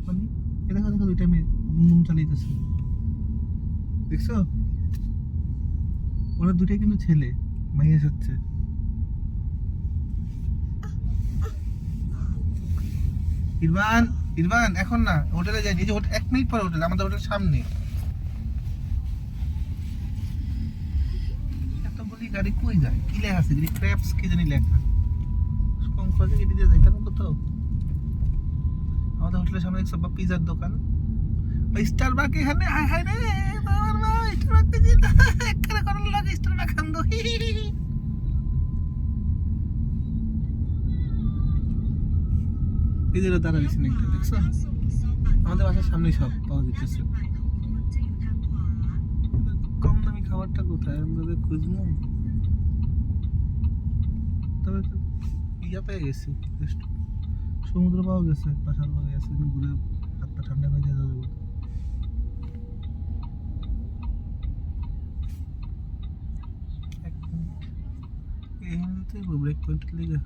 পানি। এ দেখো দেখো দুইটা মেয়ে মুম চালিয়েছে, দেখছো? ওরা দুটাই কিন্তু ছেলে, মাইয়া যাচ্ছে। ইরবান, ইরবান এখন না, হোটেলে যাই, এই যে 1 মিনিট পরে হোটেল, আমাদের হোটেল সামনে। এতগুলি গাড়ি কই যায়? কি লেখা আছে? ক্র্যাপস কি জানি লেখা। কম খরচে এটি দিয়ে যাইতাম কোথাও। আমাদের হোটেলের সামনে দেখছো বা পিজার দোকান, ওই স্টারবাক এখানে। হায় হায় রে বাবার মা, স্টারবাক দিদি একবারে করার লাগে, স্টারবাক খান দো। এই যে তারা দিচ্ছে একটা, দেখছো? আমাদের বাসার সামনেই সব পাওয়া যেতেছে। কম দামি খাবারটা কোথায় আমরা খুঁজবো? তবে তো ইয়া পেয়ে গেছি, সমুদ্র পাওয়া গেছে, পাশাল পাওয়া গেছে, ঘুরে হাত পা ঠান্ডা করে দেওয়া যাবে। এই ব্রেক পয়েন্টের লিগে